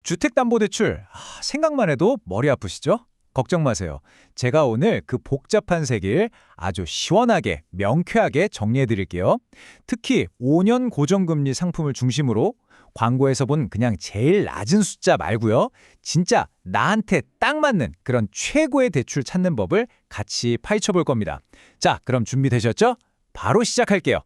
주택담보대출, 생각만 해도 머리 아프시죠? 걱정 마세요. 제가 오늘 그 복잡한 세계를 아주 시원하게, 명쾌하게 정리해 드릴게요. 특히 5년 고정금리 상품을 중심으로 광고에서 본 그냥 제일 낮은 숫자 말고요. 진짜 나한테 딱 맞는 그런 최고의 대출 찾는 법을 같이 파헤쳐 볼 겁니다. 자, 그럼 준비되셨죠? 바로 시작할게요.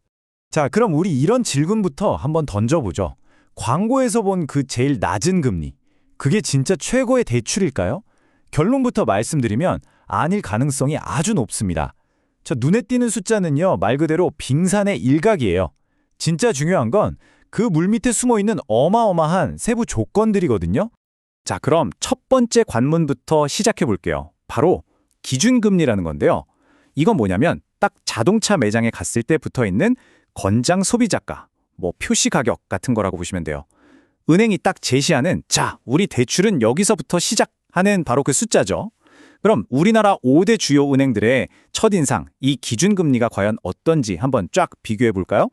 자, 그럼 우리 이런 질문부터 한번 던져보죠. 광고에서 본 그 제일 낮은 금리, 그게 진짜 최고의 대출일까요? 결론부터 말씀드리면 아닐 가능성이 아주 높습니다. 저 눈에 띄는 숫자는요, 말 그대로 빙산의 일각이에요. 진짜 중요한 건 그 물밑에 숨어있는 어마어마한 세부 조건들이거든요. 자, 그럼 첫 번째 관문부터 시작해 볼게요. 바로 기준금리라는 건데요. 이건 뭐냐면 딱 자동차 매장에 갔을 때 붙어있는 건장 소비자가, 표시 가격 같은 거라고 보시면 돼요. 은행이 딱 제시하는 자, 우리 대출은 여기서부터 시작하는 바로 그 숫자죠. 그럼 우리나라 5대 주요 은행들의 첫인상, 이 기준금리가 과연 어떤지 한번 쫙 비교해 볼까요?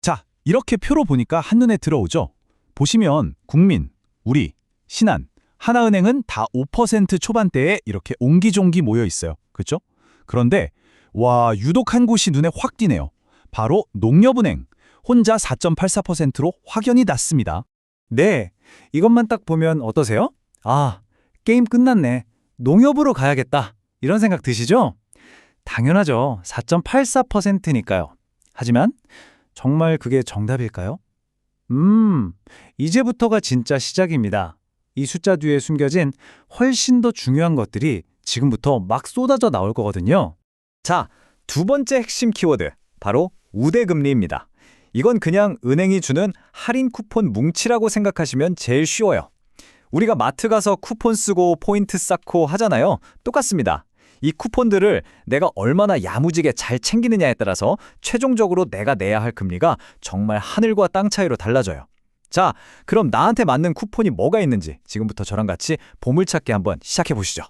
자, 이렇게 표로 보니까 한눈에 들어오죠. 보시면 국민, 우리, 신한, 하나은행은 다 5% 초반대에 이렇게 옹기종기 모여 있어요. 그렇죠? 그런데 와, 유독 한 곳이 눈에 확 띄네요. 바로 농협은행, 혼자 4.84%로 확연히 낮습니다. 네, 이것만 딱 보면 어떠세요? 아, 게임 끝났네. 농협으로 가야겠다. 이런 생각 드시죠? 당연하죠. 4.84%니까요. 하지만 정말 그게 정답일까요? 이제부터가 진짜 시작입니다. 이 숫자 뒤에 숨겨진 훨씬 더 중요한 것들이 지금부터 막 쏟아져 나올 거거든요. 자, 두 번째 핵심 키워드, 바로 우대금리입니다. 이건 그냥 은행이 주는 할인 쿠폰 뭉치라고 생각하시면 제일 쉬워요. 우리가 마트 가서 쿠폰 쓰고 포인트 쌓고 하잖아요. 똑같습니다. 이 쿠폰들을 내가 얼마나 야무지게 잘 챙기느냐에 따라서 최종적으로 내가 내야 할 금리가 정말 하늘과 땅 차이로 달라져요. 자, 그럼 나한테 맞는 쿠폰이 뭐가 있는지 지금부터 저랑 같이 보물찾기 한번 시작해 보시죠.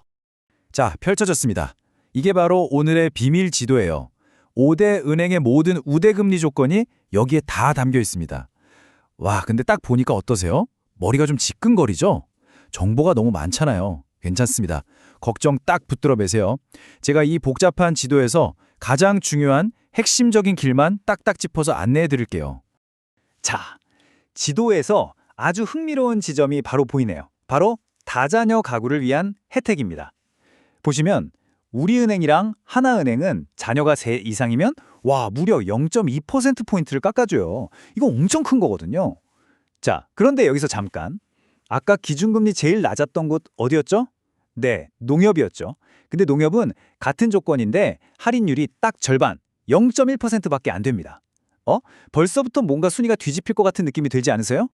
자, 펼쳐졌습니다. 이게 바로 오늘의 비밀 지도예요. 5대 은행의 모든 우대금리 조건이 여기에 다 담겨 있습니다. 와, 근데 딱 보니까 어떠세요? 머리가 좀 지끈거리죠? 정보가 너무 많잖아요. 괜찮습니다. 걱정 딱 붙들어 매세요. 제가 이 복잡한 지도에서 가장 중요한 핵심적인 길만 딱딱 짚어서 안내해 드릴게요. 자, 지도에서 아주 흥미로운 지점이 바로 보이네요. 바로 다자녀 가구를 위한 혜택입니다. 보시면 우리은행이랑 하나은행은 자녀가 3 이상이면 무려 0.2%포인트를 깎아줘요. 이거 엄청 큰 거거든요. 자, 그런데 여기서 잠깐. 아까 기준금리 제일 낮았던 곳 어디였죠? 네, 농협이었죠. 근데 농협은 같은 조건인데 할인율이 딱 절반, 0.1%밖에 안 됩니다. 벌써부터 뭔가 순위가 뒤집힐 것 같은 느낌이 들지 않으세요?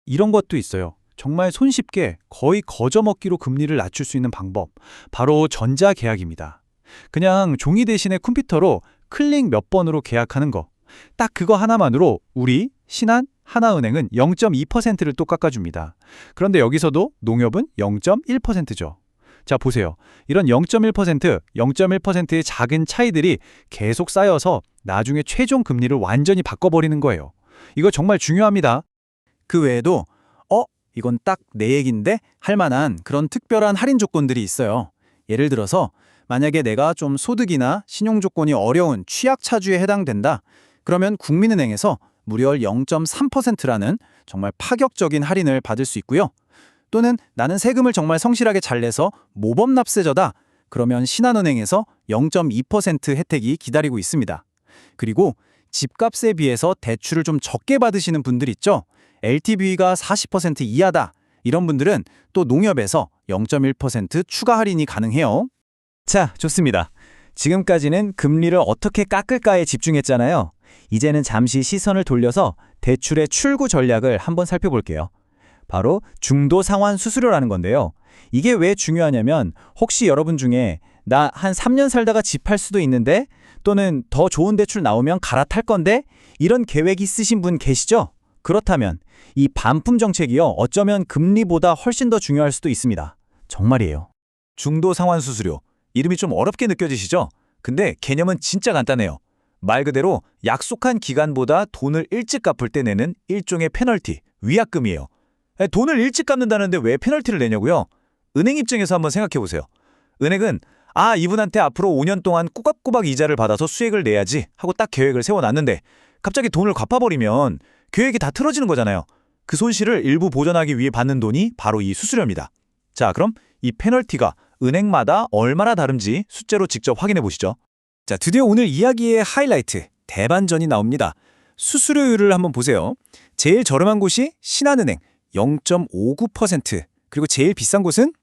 이런 것도 있어요. 정말 손쉽게 거의 거저먹기로 금리를 낮출 수 있는 방법. 바로 전자계약입니다. 그냥 종이 대신에 컴퓨터로 클릭 몇 번으로 계약하는 거. 딱 그거 하나만으로 우리, 신한, 하나은행은 0.2%를 또 깎아줍니다. 그런데 여기서도 농협은 0.1%죠. 자, 보세요. 이런 0.1%, 0.1%의 작은 차이들이 계속 쌓여서 나중에 최종 금리를 완전히 바꿔버리는 거예요. 이거 정말 중요합니다. 그 외에도 이건 딱 내 얘기인데 할 만한 그런 특별한 할인 조건들이 있어요. 예를 들어서 만약에 내가 좀 소득이나 신용 조건이 어려운 취약차주에 해당된다. 그러면 국민은행에서 무려 0.3%라는 정말 파격적인 할인을 받을 수 있고요. 또는 나는 세금을 정말 성실하게 잘 내서 모범 납세자다. 그러면 신한은행에서 0.2% 혜택이 기다리고 있습니다. 그리고 집값에 비해서 대출을 좀 적게 받으시는 분들 있죠? LTV가 40% 이하다. 이런 분들은 또 농협에서 0.1% 추가 할인이 가능해요. 자, 좋습니다. 지금까지는 금리를 어떻게 깎을까에 집중했잖아요. 이제는 잠시 시선을 돌려서 대출의 출구 전략을 한번 살펴볼게요. 바로 중도 상환 수수료라는 건데요. 이게 왜 중요하냐면 혹시 여러분 중에 나 한 3년 살다가 집 할 수도 있는데 또는 더 좋은 대출 나오면 갈아탈 건데 이런 계획 있으신 분 계시죠? 그렇다면 이 반품 정책이요. 어쩌면 금리보다 훨씬 더 중요할 수도 있습니다. 정말이에요. 중도 상환 수수료. 이름이 좀 어렵게 느껴지시죠? 근데 개념은 진짜 간단해요. 말 그대로 약속한 기간보다 돈을 일찍 갚을 때 내는 일종의 페널티, 위약금이에요. 돈을 일찍 갚는다는데 왜 페널티를 내냐고요? 은행 입장에서 한번 생각해 보세요. 은행은 이분한테 앞으로 5년 동안 꼬박꼬박 이자를 받아서 수익을 내야지 하고 딱 계획을 세워놨는데 갑자기 돈을 갚아버리면 계획이 다 틀어지는 거잖아요. 그 손실을 일부 보전하기 위해 받는 돈이 바로 이 수수료입니다. 자, 그럼 이 페널티가 은행마다 얼마나 다른지 숫자로 직접 확인해 보시죠. 자, 드디어 오늘 이야기의 하이라이트, 대반전이 나옵니다. 수수료율을 한번 보세요. 제일 저렴한 곳이 신한은행 0.59%, 그리고 제일 비싼 곳은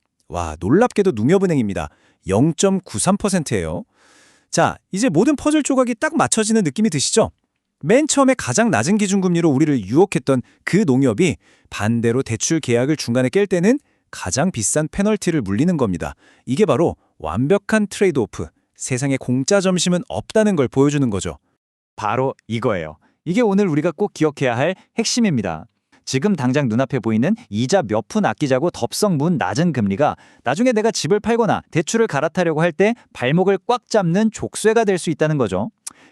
놀랍게도 농협은행입니다. 0.93%예요. 자, 이제 모든 퍼즐 조각이 딱 맞춰지는 느낌이 드시죠? 맨 처음에 가장 낮은 기준금리로 우리를 유혹했던 그 농협이 반대로 대출 계약을 중간에 깰 때는 가장 비싼 페널티를 물리는 겁니다. 이게 바로 완벽한 트레이드오프, 세상에 공짜 점심은 없다는 걸 보여주는 거죠. 바로 이거예요. 이게 오늘 우리가 꼭 기억해야 할 핵심입니다. 지금 당장 눈앞에 보이는 이자 몇 푼 아끼자고 덥석 문 낮은 금리가 나중에 내가 집을 팔거나 대출을 갈아타려고 할 때 발목을 꽉 잡는 족쇄가 될 수 있다는 거죠.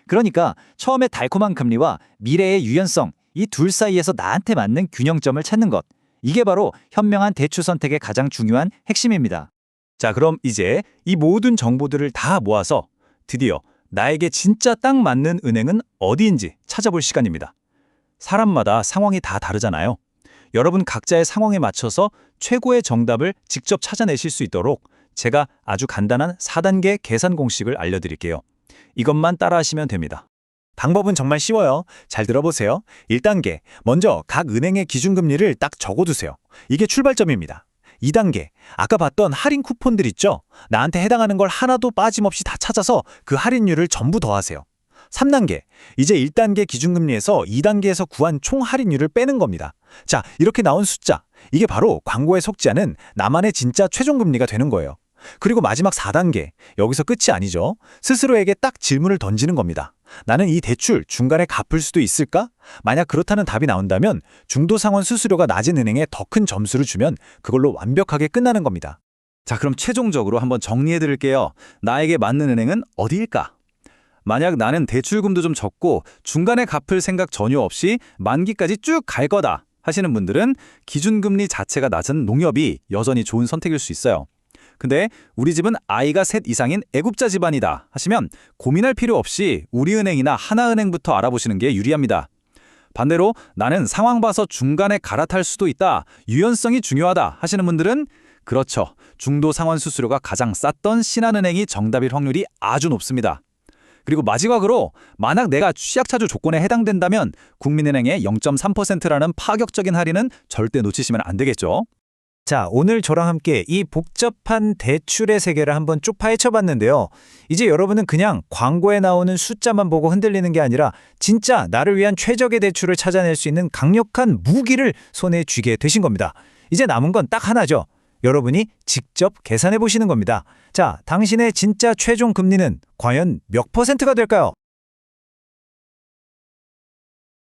그러니까 처음에 달콤한 금리와 미래의 유연성, 이 둘 사이에서 나한테 맞는 균형점을 찾는 것. 이게 바로 현명한 대출 선택의 가장 중요한 핵심입니다. 자, 그럼 이제 이 모든 정보들을 다 모아서 드디어 나에게 진짜 딱 맞는 은행은 어디인지 찾아볼 시간입니다. 사람마다 상황이 다 다르잖아요. 여러분 각자의 상황에 맞춰서 최고의 정답을 직접 찾아내실 수 있도록 제가 아주 간단한 4단계 계산 공식을 알려드릴게요. 이것만 따라하시면 됩니다. 방법은 정말 쉬워요. 잘 들어보세요. 1단계, 먼저 각 은행의 기준금리를 딱 적어두세요. 이게 출발점입니다. 2단계, 아까 봤던 할인 쿠폰들 있죠? 나한테 해당하는 걸 하나도 빠짐없이 다 찾아서 그 할인율을 전부 더하세요. 3단계, 이제 1단계 기준금리에서 2단계에서 구한 총 할인율을 빼는 겁니다. 자, 이렇게 나온 숫자, 이게 바로 광고에 속지 않은 나만의 진짜 최종금리가 되는 거예요. 그리고 마지막 4단계, 여기서 끝이 아니죠. 스스로에게 딱 질문을 던지는 겁니다. 나는 이 대출 중간에 갚을 수도 있을까? 만약 그렇다는 답이 나온다면 중도상환 수수료가 낮은 은행에 더 큰 점수를 주면 그걸로 완벽하게 끝나는 겁니다. 자, 그럼 최종적으로 한번 정리해 드릴게요. 나에게 맞는 은행은 어디일까? 만약 나는 대출금도 좀 적고 중간에 갚을 생각 전혀 없이 만기까지 쭉 갈 거다 하시는 분들은 기준금리 자체가 낮은 농협이 여전히 좋은 선택일 수 있어요. 근데 우리 집은 아이가 셋 이상인 애국자 집안이다 하시면 고민할 필요 없이 우리은행이나 하나은행부터 알아보시는 게 유리합니다. 반대로 나는 상황 봐서 중간에 갈아탈 수도 있다, 유연성이 중요하다 하시는 분들은 그렇죠. 중도 상환 수수료가 가장 쌌던 신한은행이 정답일 확률이 아주 높습니다. 그리고 마지막으로 만약 내가 취약차주 조건에 해당된다면 국민은행의 0.3%라는 파격적인 할인은 절대 놓치시면 안 되겠죠. 자, 오늘 저랑 함께 이 복잡한 대출의 세계를 한번 쭉 파헤쳐봤는데요. 이제 여러분은 그냥 광고에 나오는 숫자만 보고 흔들리는 게 아니라 진짜 나를 위한 최적의 대출을 찾아낼 수 있는 강력한 무기를 손에 쥐게 되신 겁니다. 이제 남은 건 딱 하나죠. 여러분이 직접 계산해 보시는 겁니다. 자, 당신의 진짜 최종 금리는 과연 몇 %가 될까요?